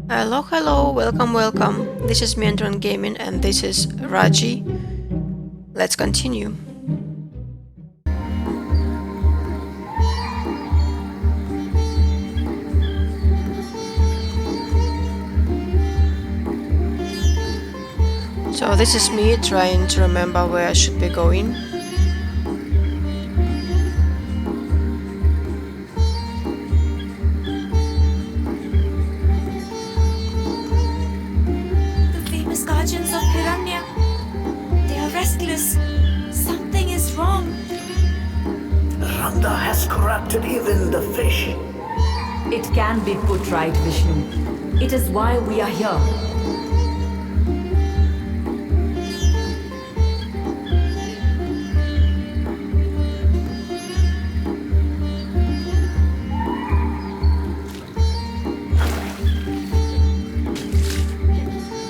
Hello, hello, welcome. This is Meandron Gaming and this is Raji. Let's continue. So this is me trying to remember where I should be going. The famous guardians of Hiranya. They are restless. Something is wrong. Randa has corrupted even the fish. It can be put right, Vishnu. It is why we are here.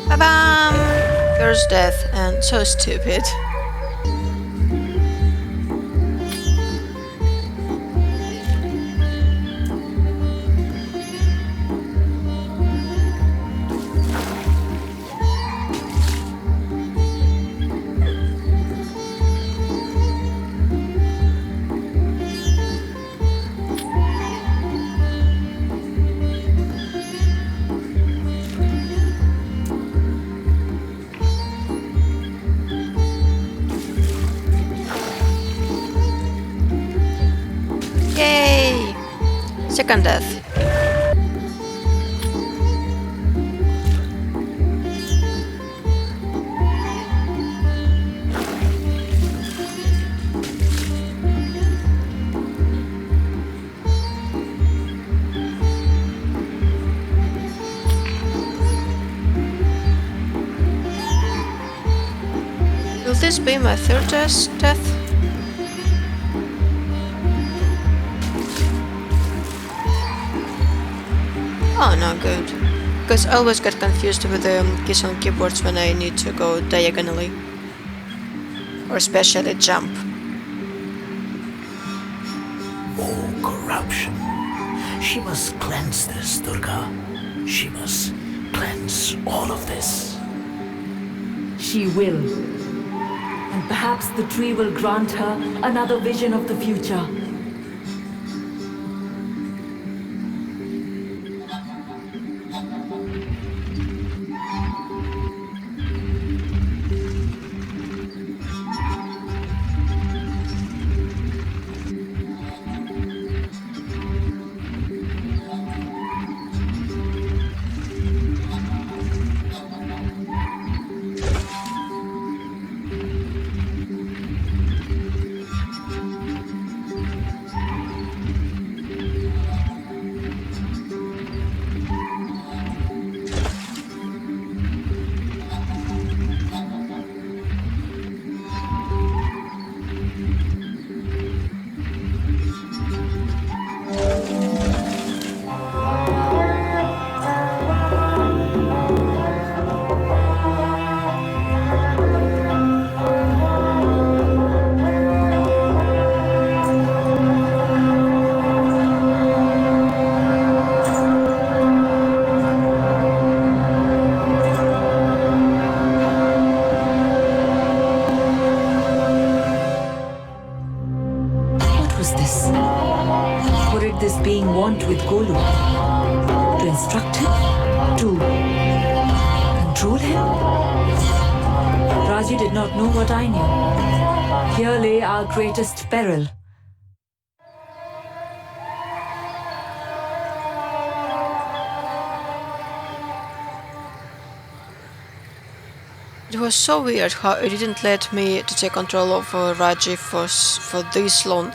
Ba-bam! Girl's death and so stupid. Yay! Second death. Will this be my third death? Oh no, good. Because I always get confused with the keys on keyboards when I need to go diagonally. Or especially jump. More corruption. She must cleanse this, Durga. She must cleanse all of this. She will. And perhaps the tree will grant her another vision of the future. What was this? What did this being want with Golu? To instruct him? To control him? Raji did not know what I knew. Here lay our greatest peril. It was so weird how it didn't let me to take control of Raji for this long.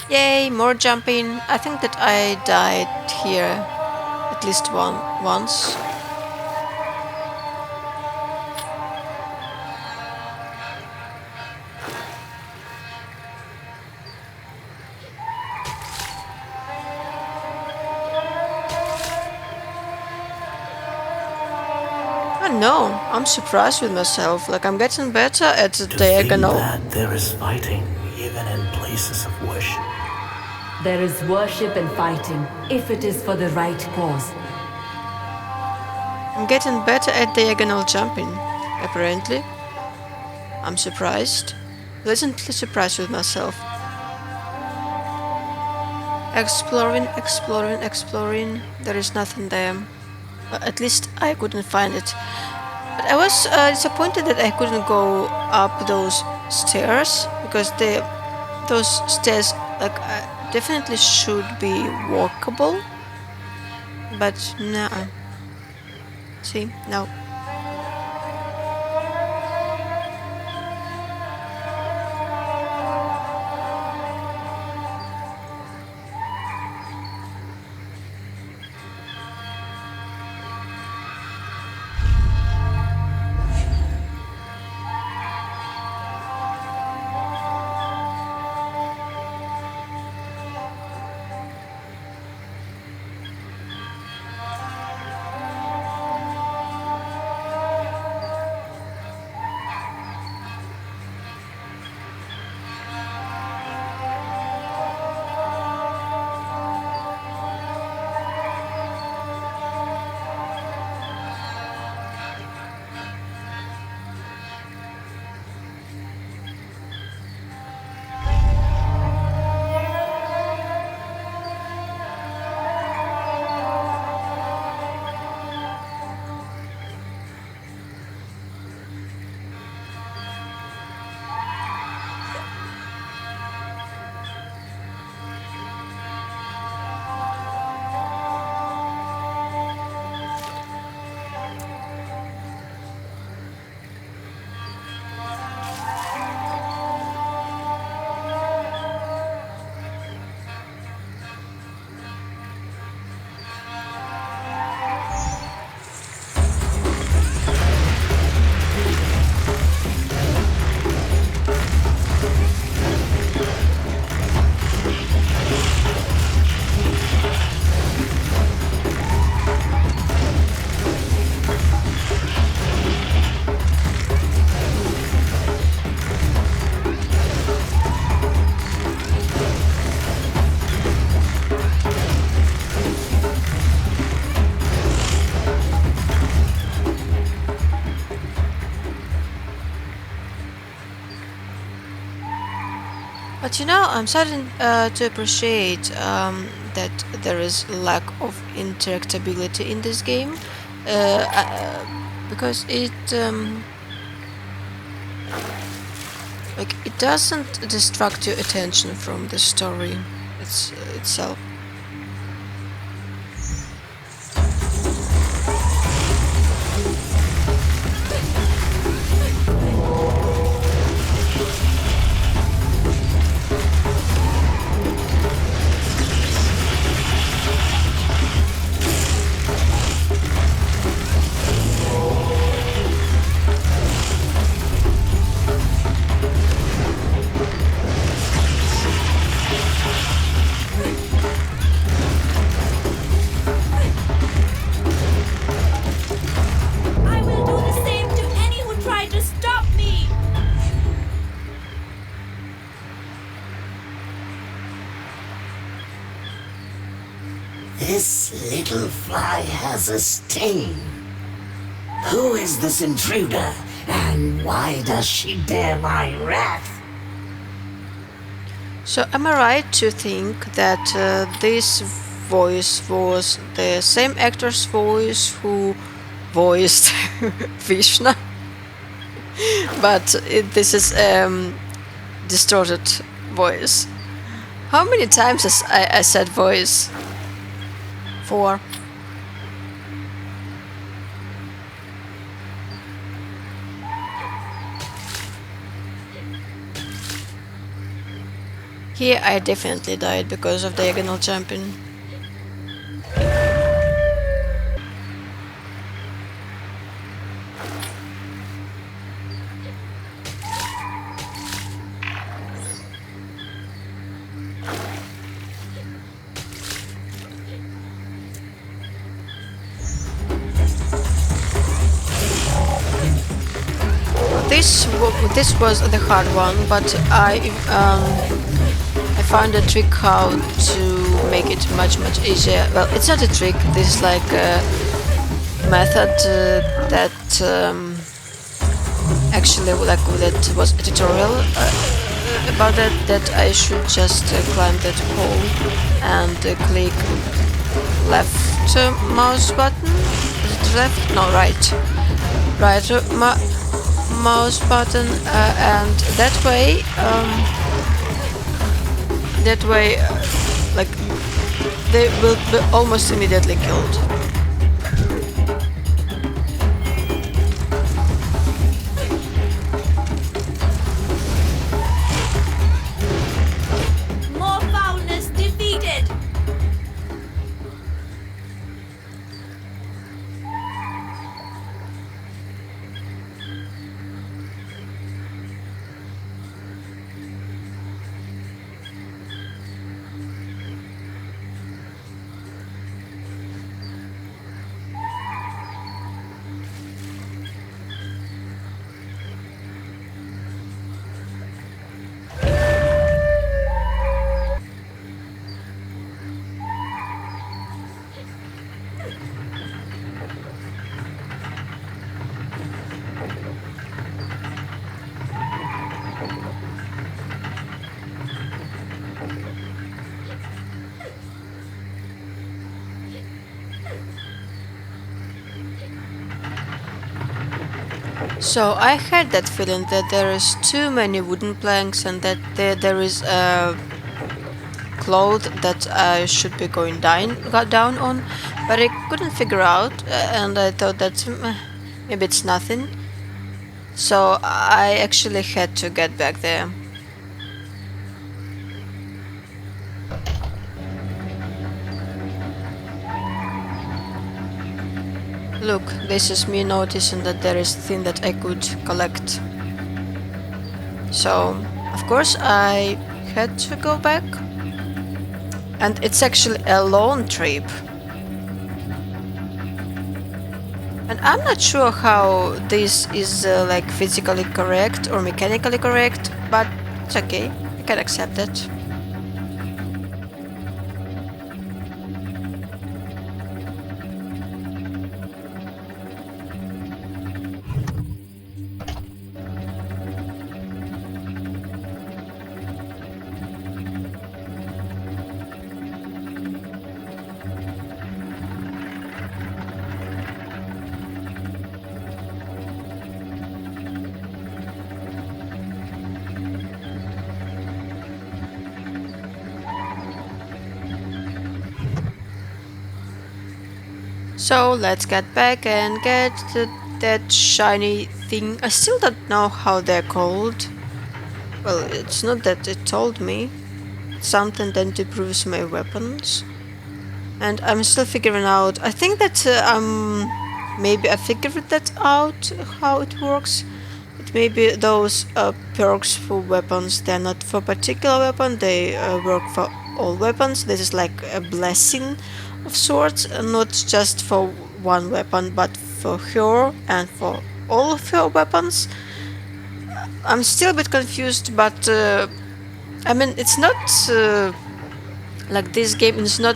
Yay, more jumping. I think that I died here at least once. don't know. I'm surprised with myself. Like, I'm getting better at the To think diagonal. that there is fighting even in places of worship. There is worship and fighting if it is for the right cause. I'm getting better at diagonal jumping, apparently. I'm surprised. Pleasantly surprised with myself. Exploring, exploring, exploring. There is nothing there. At least I couldn't find it. But I was disappointed that I couldn't go up those stairs, because those stairs like definitely should be walkable. But nah. See, no. But you know, I'm starting to appreciate that there is lack of interactability in this game, because it doesn't distract your attention from the story itself. I will do the same to any who try to stop me! This little fly has a sting. Who is this intruder, and why does she dare my wrath? So am I right to think that this voice was the same actor's voice who voiced Vishnu? But this is distorted voice. How many times has I said voice? 4. Here I definitely died because of diagonal jumping. this was the hard one, but I found a trick how to make it much easier. Well, it's not a trick. This is like a method that actually that was a tutorial about that I should just climb that pole and click left mouse button. Is it left? No, right. Right mouse button, and that way, like they will be almost immediately killed. More foulness defeated. So I had that feeling that there is too many wooden planks and that there is a cloth that I should be going down on, but I couldn't figure out, and I thought that maybe it's nothing. So I actually had to get back there. Look, this is me noticing that there is thing that I could collect. So, of course, I had to go back. And it's actually a lone trip. And I'm not sure how this is like physically correct or mechanically correct, but it's okay. I can accept it. So let's get back and get that shiny thing. I still don't know how they're called. Well, it's not that it told me. It's something that improves my weapons. And I'm still figuring out. I think that maybe I figured that out how it works. But maybe those perks for weapons, they're not for particular weapon. They work for all weapons. This is like a blessing of sorts, not just for one weapon, but for her and for all of her weapons. I'm still a bit confused, but I mean, it's not like this game is not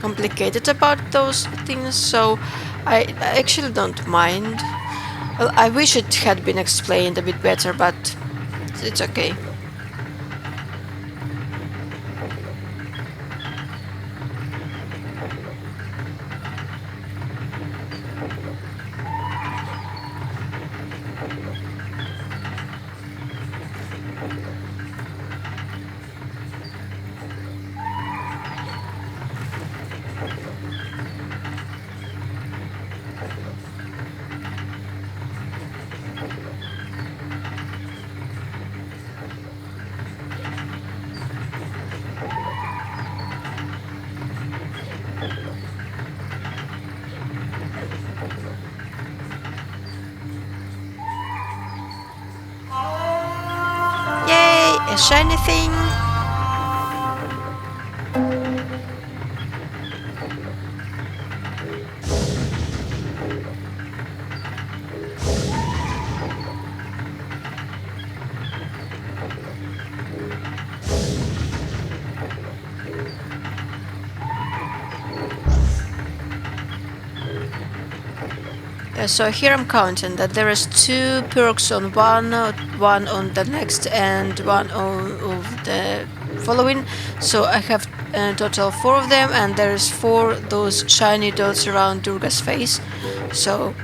complicated about those things, so I actually don't mind. Well, I wish it had been explained a bit better, but it's okay. Yay, a shiny thing! So here I'm counting that there is two perks on one on the next, and one on of the following. So I have in total four of them, and there's four those shiny dots around Durga's face. So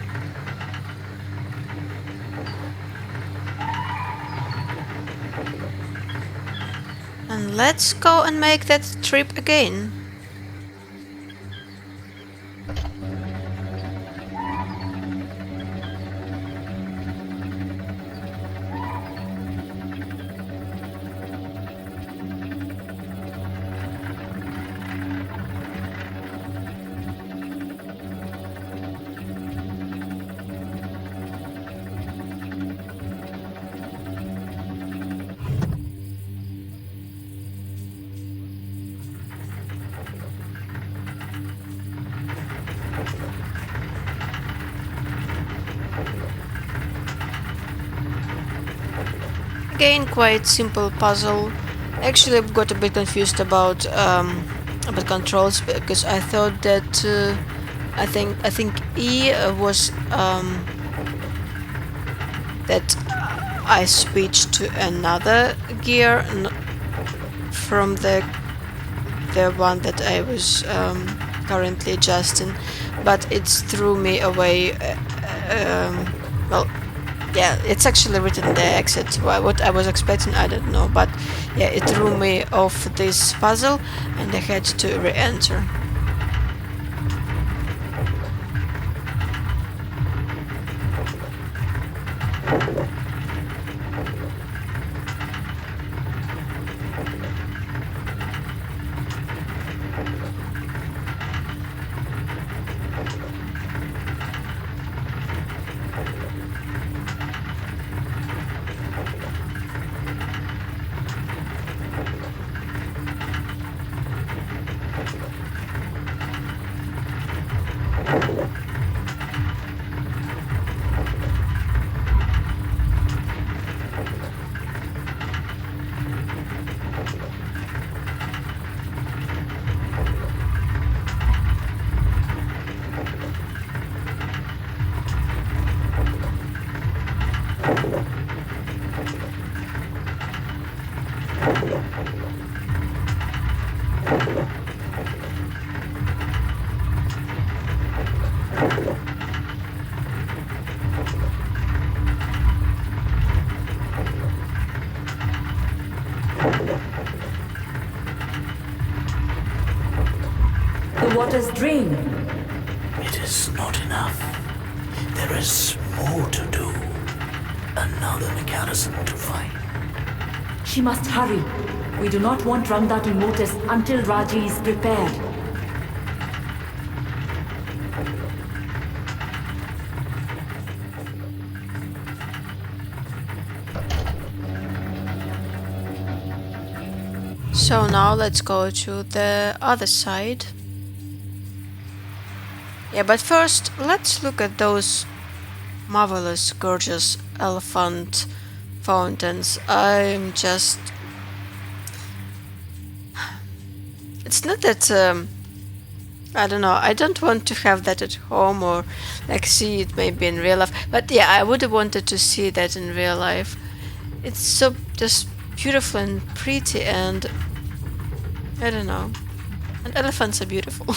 and let's go and make that trip again. Again, quite simple puzzle. Actually, I got a bit confused about controls because I thought that I think E was that I switched to another gear from the one that I was currently adjusting, but it threw me away. Well, yeah, it's actually written the exit. What I was expecting, I don't know, but yeah, it threw me off this puzzle, and I had to re-enter. The water's drained. It is not enough. There is more to do. Another mechanism to find. She must hurry. We do not want Rangda to notice until Raji is prepared. So now let's go to the other side. Yeah, but first let's look at those marvelous, gorgeous elephant fountains. I'm just... It's not that... I don't know, I don't want to have that at home or like see it maybe in real life. But yeah, I would have wanted to see that in real life. It's so just beautiful and pretty, and I don't know. And elephants are beautiful.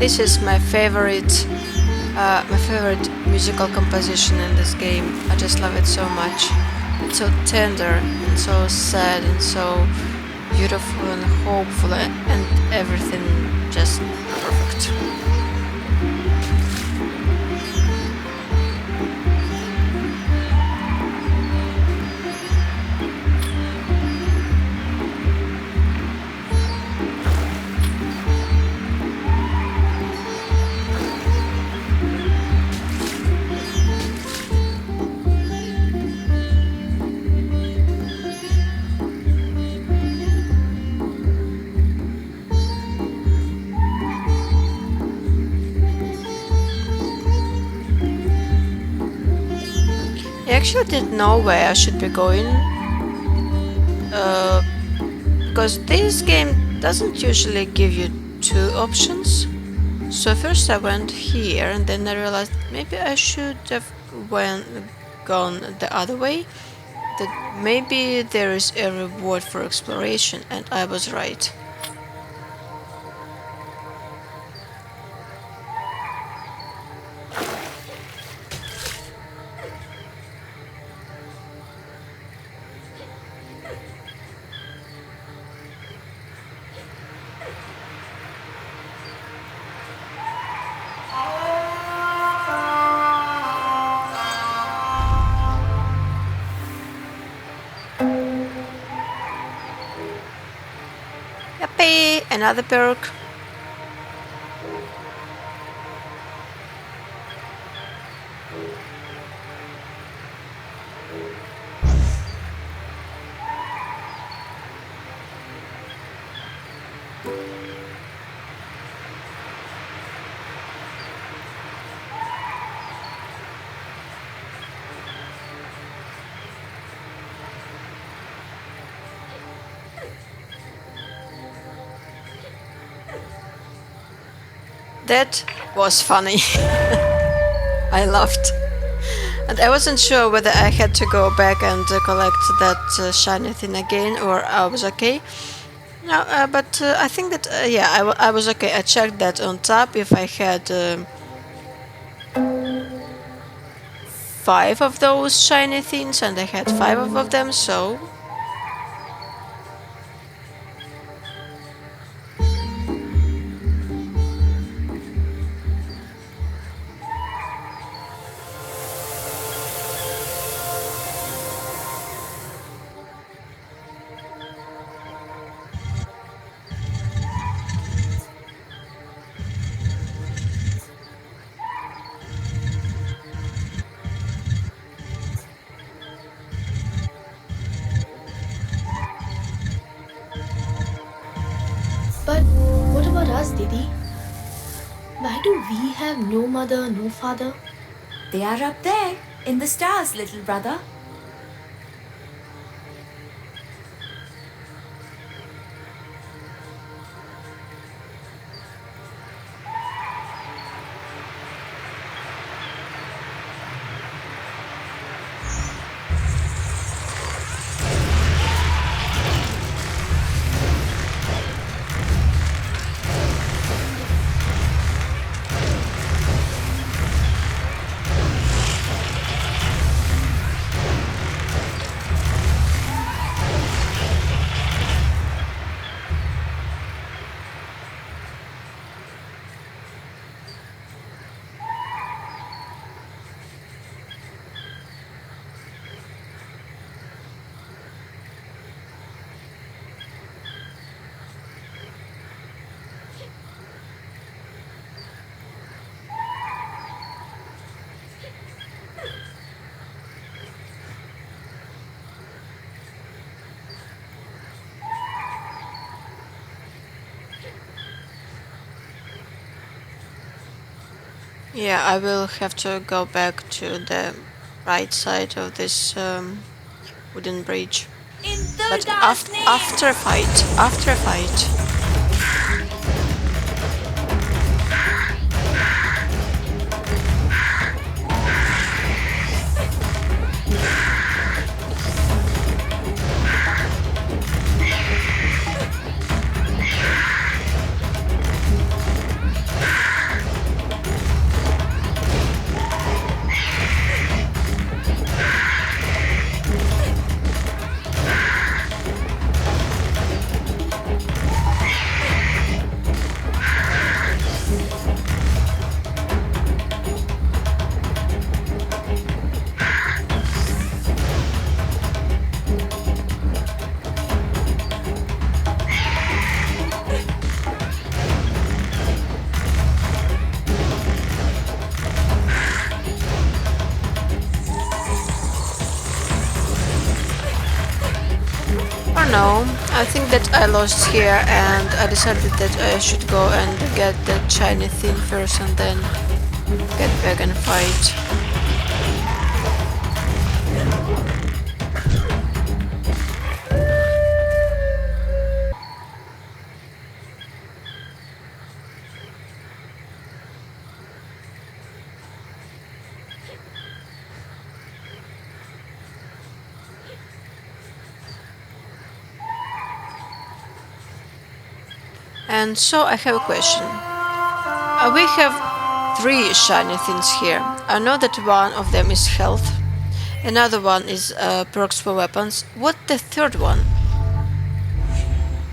This is my favorite musical composition in this game. I just love it so much. It's so tender and so sad and so beautiful and hopeful and everything just perfect. I actually didn't know where I should be going, because this game doesn't usually give you two options. So first I went here and then I realized maybe I should have gone the other way, that maybe there is a reward for exploration, and I was right. Yippee! Another perk. That was funny. I laughed. And I wasn't sure whether I had to go back and collect that shiny thing again, or I was okay. No, but I think that, yeah, I was okay. I checked that on top if I had 5 of those shiny things, and I had 5 of them, so But what about us, Didi? Why do we have no mother, no father? They are up there, in the stars, little brother. yeah, I will have to go back to the right side of this wooden bridge. In But Durga's name! after a fight. know. I think that I lost here and I decided that I should go and get that shiny thing first and then get back and fight. And so I have a question. We have three shiny things here. I know that one of them is health, another one is perks for weapons. What the third one?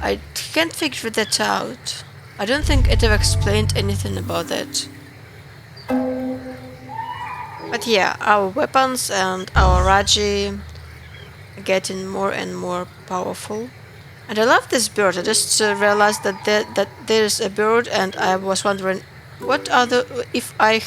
I can't figure that out. I don't think it ever explained anything about that. But yeah, our weapons and our Raji are getting more and more powerful. And I love this bird. I just realized that there's a bird, and I was wondering what other if I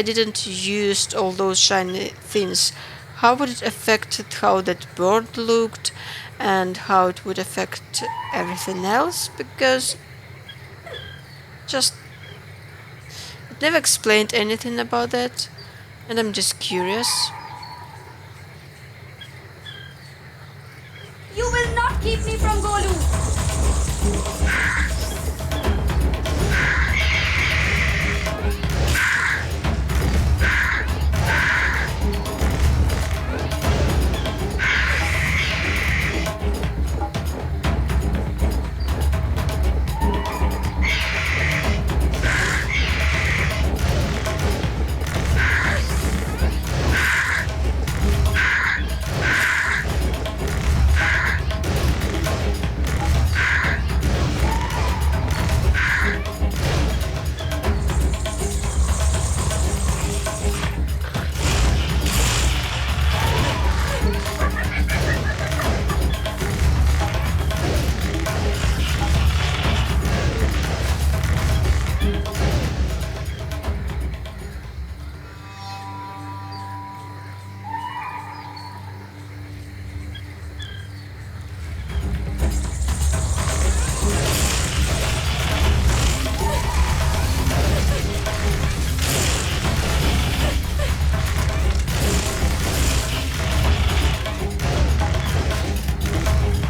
didn't use all those shiny things, how would it affect how that bird looked, and how it would affect everything else? Because just it never explained anything about that, and I'm just curious. You will not keep me from Golu!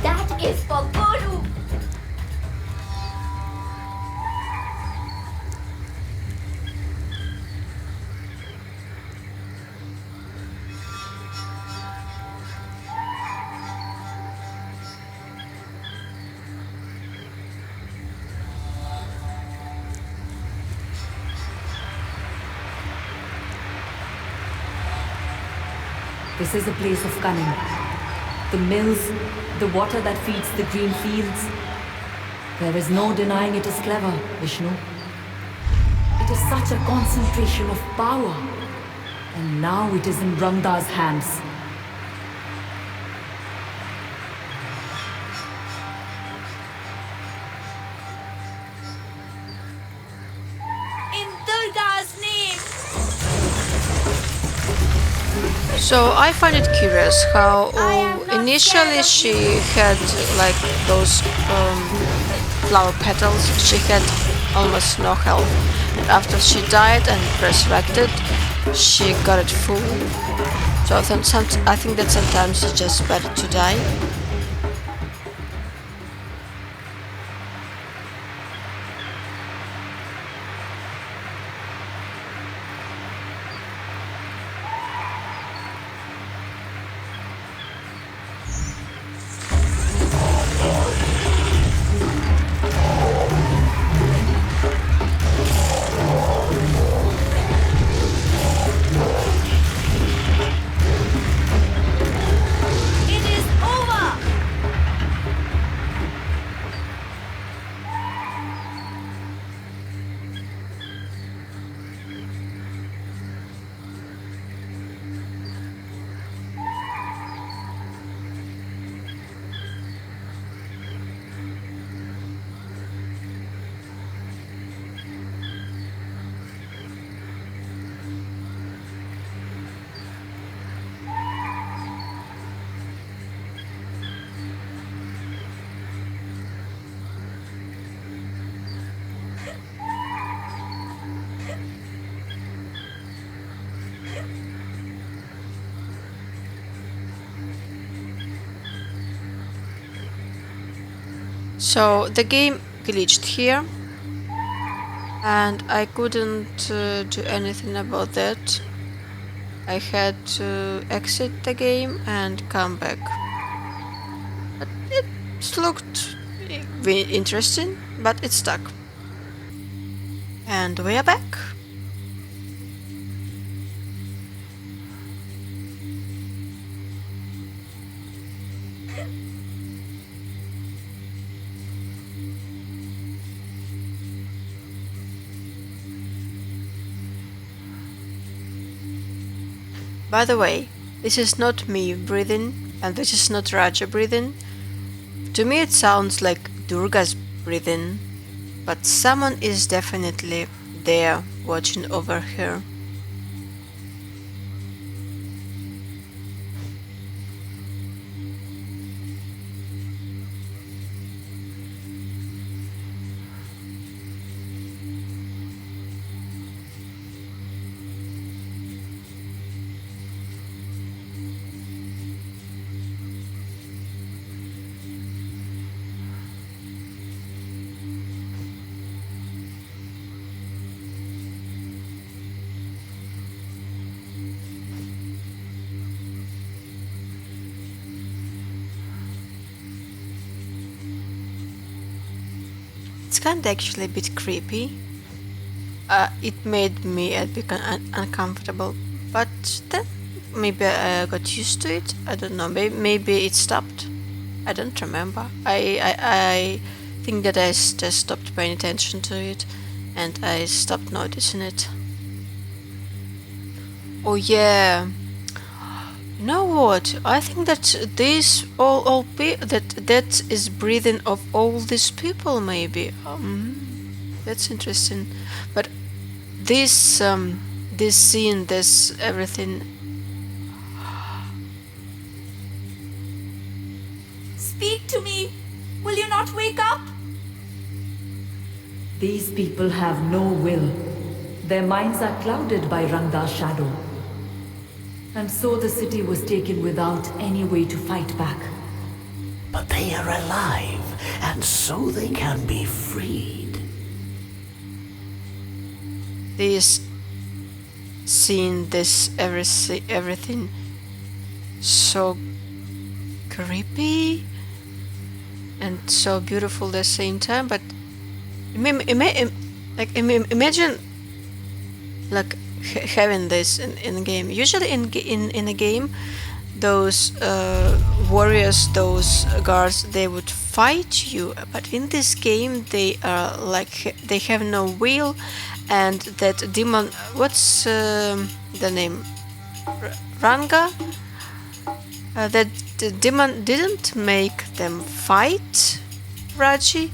That is for Golu! This is a place of cunning. The mills, the water that feeds the green fields. There is no denying it is clever, Vishnu. It is such a concentration of power. And now it is in Randa's hands. In Durga's name! So I find it curious how initially she had like those flower petals. She had almost no health, and after she died and resurrected, she got it full. So I think that sometimes it's just better to die. It is over! So the game glitched here, and I couldn't do anything about that. I had to exit the game and come back. But it looked interesting, but it's stuck. And we are back. By the way, this is not me breathing, and this is not Raja breathing. To me it sounds like Durga's breathing, but someone is definitely there watching over her. It's kinda actually a bit creepy. It made me a bit uncomfortable, but then maybe I got used to it. I don't know. Maybe it stopped. I don't remember. I think that I just stopped paying attention to it, and I stopped noticing it. Oh yeah. You know what? I think that this that is breathing of all these people. Maybe. That's interesting. But this scene, this everything. Speak to me! Will you not wake up? These people have no will. Their minds are clouded by Ranga's shadow. And so the city was taken without any way to fight back. But they are alive, and so they can be freed. This scene, this everything, so creepy and so beautiful at the same time. But imagine like having this in a game. Usually in a game, those warriors, those guards, they would fight you, but in this game they are like they have no will, and that demon, what's the name, Ranga, that the demon didn't make them fight Raji.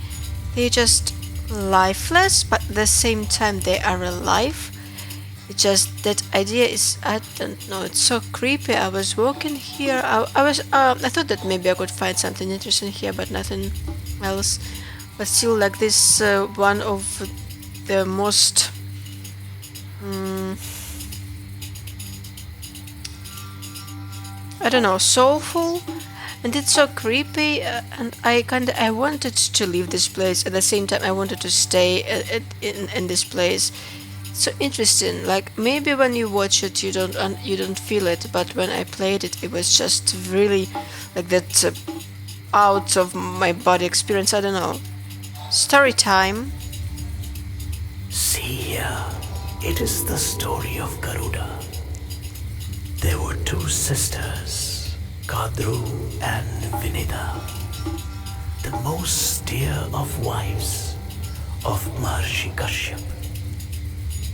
They just lifeless, but at the same time they are alive. It's just that idea is, I don't know, it's so creepy. I was walking here, I thought that maybe I could find something interesting here, but nothing else. But still, like this, one of the most I don't know, soulful, and it's so creepy. And I wanted to leave this place. At the same time, I wanted to stay in this place. So interesting. Like maybe when you watch it, you don't feel it, but when I played it, it was just really like that out of my body experience. I don't know. Story time. See here, it is the story of Garuda. There were two sisters, Kadru and Vinita, the most dear of wives of Maharishi Kashyap.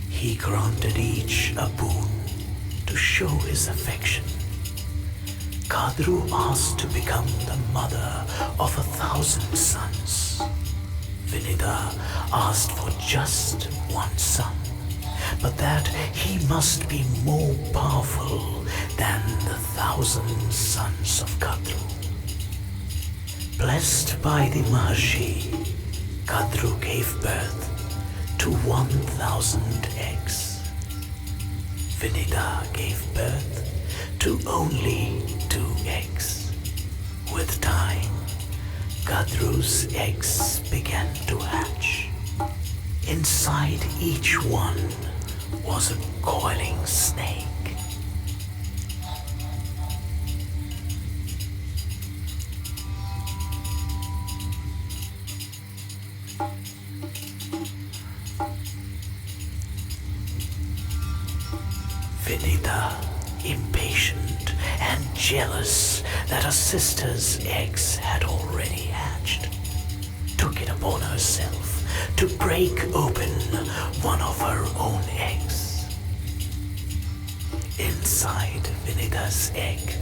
He granted each a boon to show his affection. Kadru asked to become the mother of 1,000 sons. Vinita asked for just one son, but that he must be more powerful than the 1,000 sons of Kadru. Blessed by the Maharishi, Kadru gave birth to 1,000 eggs. Vinita gave birth to only 2 eggs. With time, Gadru's eggs began to hatch. Inside each one was a coiling snake. Vinita, impatient and jealous that her sister's eggs had already hatched, took it upon herself to break open one of her own eggs. Inside Vinita's egg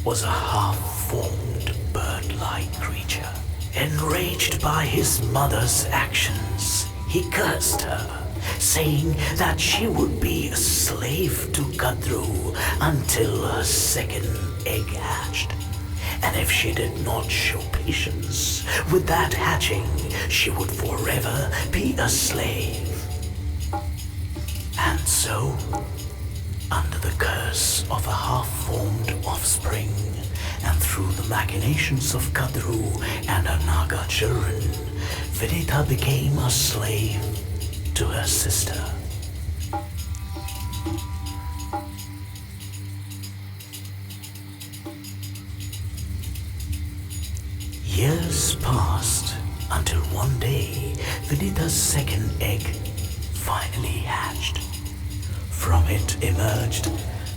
was a half-formed bird-like creature. Enraged by his mother's actions, he cursed her, saying that she would be a slave to Gadru until her second egg hatched. And if she did not show patience with that hatching, she would forever be a slave. And so, under the curse of a half-formed offspring, and through the machinations of Gadru and her Naga children, Vinita became a slave to her sister. Years passed until one day Vinita's second egg finally hatched. From it emerged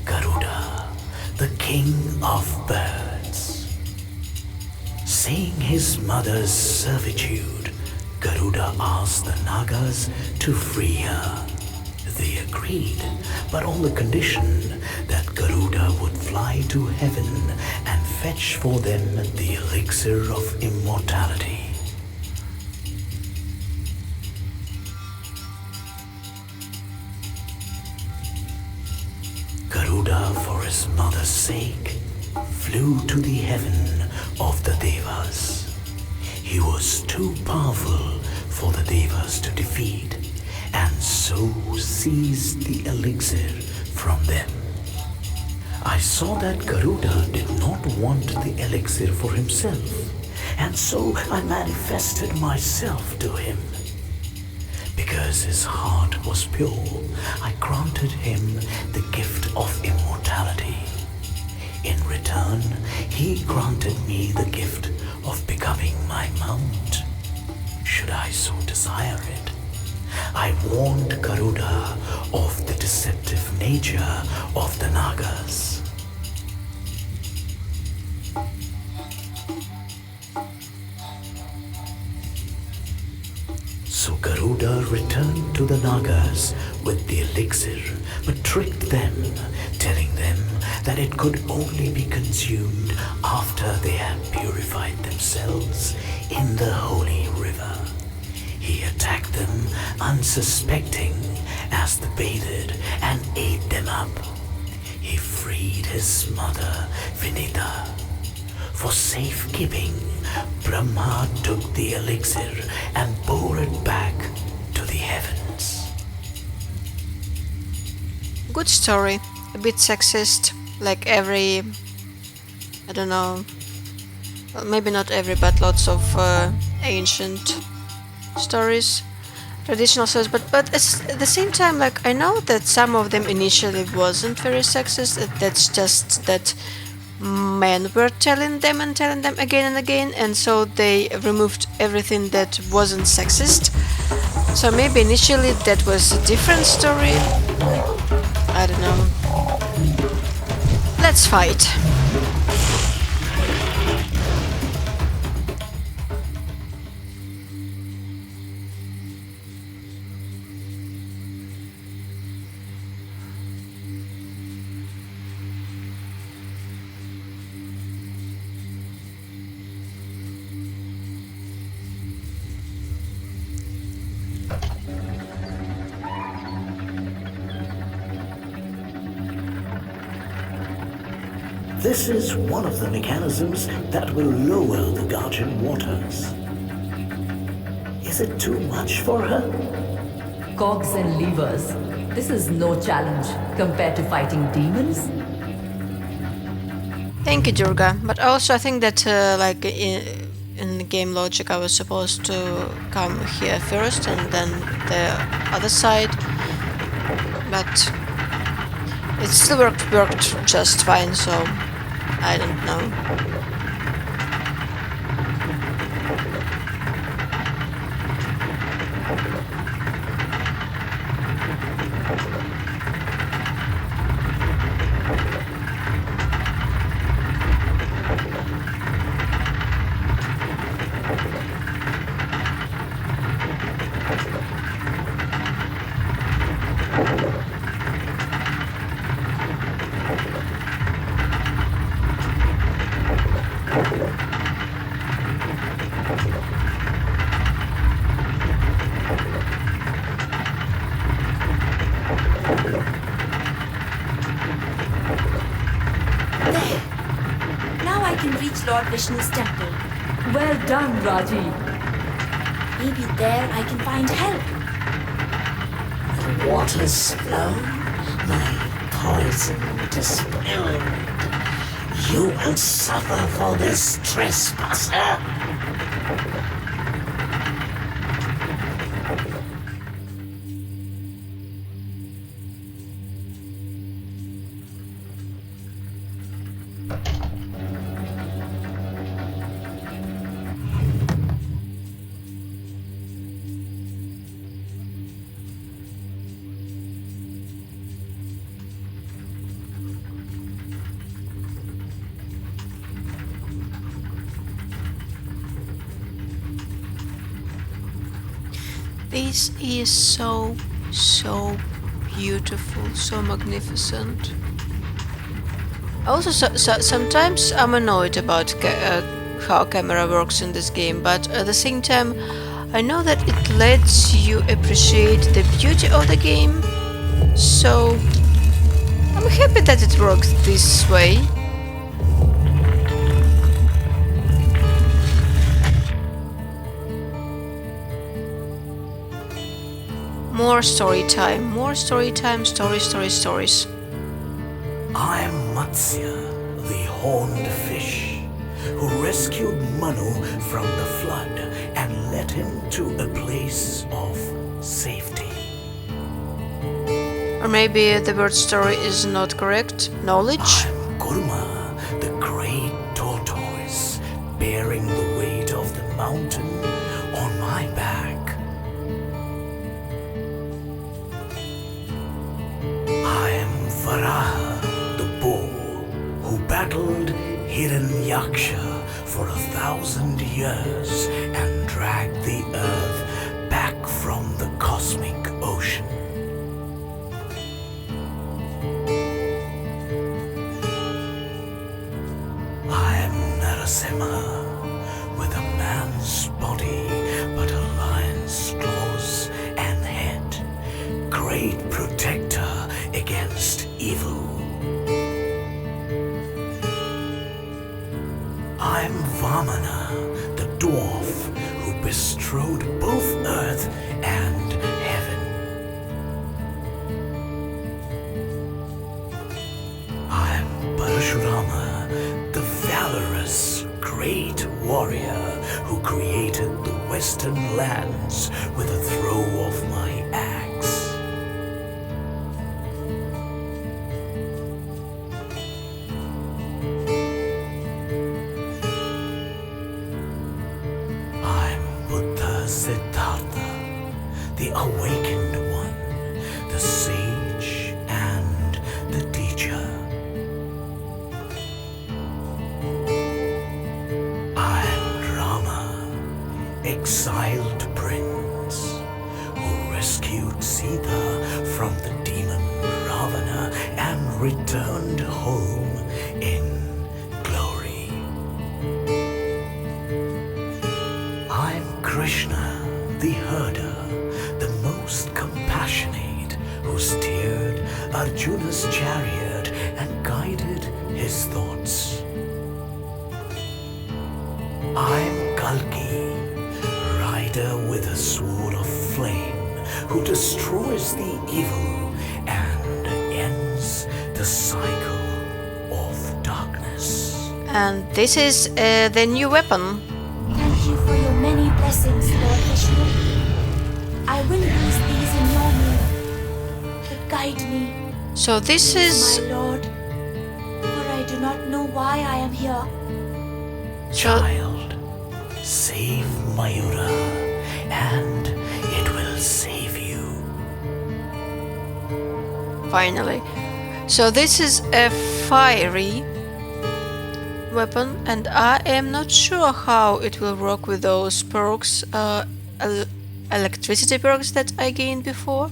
Garuda, the king of birds. Seeing his mother's servitude, Garuda asked the Nagas to free her. They agreed, but on the condition that Garuda would fly to heaven and fetch for them the elixir of immortality. Garuda, for his mother's sake, flew to the heaven of the Devas. He was too powerful for the Devas to defeat, and so seized the elixir from them. I saw that Garuda did not want the elixir for himself, and so I manifested myself to him. Because his heart was pure, I granted him the gift of immortality. In return, he granted me the gift of becoming my mount, should I so desire it. I warned Garuda of the deceptive nature of the Nagas. So Garuda returned to the Nagas with the elixir, but tricked them, telling them that it could only be consumed after they had purified themselves in the holy river. He attacked them unsuspecting as they bathed and ate them up. He freed his mother, Vinita. For safekeeping, Brahma took the elixir and bore it back to the heavens. Good story. A bit sexist, like every, I don't know, well, maybe not every, but lots of ancient stories, traditional stories. But at the same time, like, I know that some of them initially wasn't very sexist. That's just that men were telling them again and again, and so they removed everything that wasn't sexist. So maybe initially that was a different story. I don't know. Let's fight. This is one of the mechanisms that will lower the Guardian waters. Is it too much for her? Cogs and levers. This is no challenge compared to fighting demons. Thank you, Durga. But also, I think that, like in in the game logic I was supposed to come here first and then the other side, but it still worked just fine, so I don't know. Now I can reach Lord Vishnu's temple. Well done, Raji. Maybe there I can find help. The waters flow, my poison dispelled. You will suffer for this trespasser. This is so beautiful, so magnificent. Also, sometimes I'm annoyed about how camera works in this game, but at the same time, I know that it lets you appreciate the beauty of the game. So I'm happy that it works this way. More story time, stories. I'm Matsya, the horned fish, who rescued Manu from the flood and led him to a place of safety. Or maybe the word story is not correct. Knowledge? I'm Kurma, the great tortoise, bearing the weight of the mountain on my back. Varaha, the bull, who battled Hiranyaksha for 1,000 years and dragged the earth back from the cosmic ocean. I am Narasimha, with a man's body but a lion's claws and head, great protector against evil. I'm Vamana, the dwarf who bestrode both earth and heaven. I'm Parashurama, the valorous great warrior who created the western lands with a throw of my axe. Siddhartha, the awakened one, the sage and the teacher. I am Rama, exiled prince, who rescued Sita from the demon Ravana and returned home in glory. I'm Krishna, the herder, the most compassionate, who steered Arjuna's chariot and guided his thoughts. I'm Kalki, rider with a sword of flame, who destroys the evil and ends the cycle of darkness. And this is the new weapon. blessings, Lord Vishnu. I will use these in your name. But guide me, So this is my Lord, for I do not know why I am here. Child, save Mayura, and it will save you. finally. So this is a fiery weapon, and I am not sure how it will work with those perks, electricity perks that I gained before.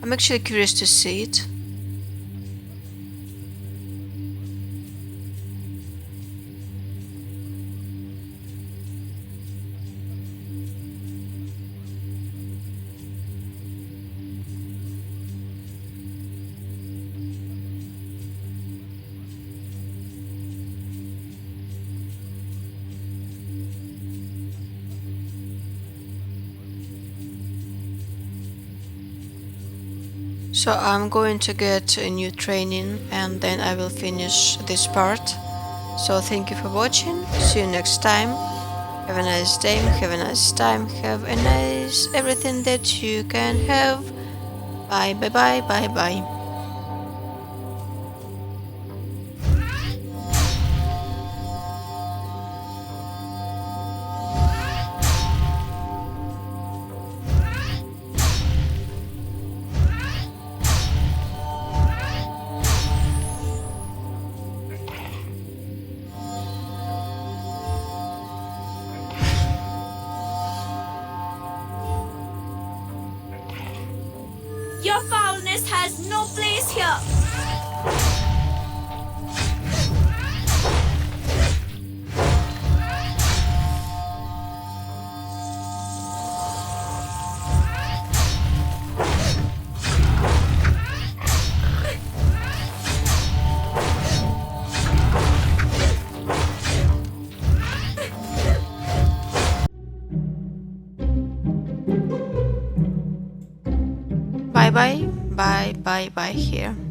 I'm actually curious to see it. So I'm going to get a new training and then I will finish this part. So thank you for watching. See you next time. Have a nice day, have a nice time, have a nice everything that you can have. Bye bye bye bye bye. Your foulness has no place here. Bye bye bye bye bye here.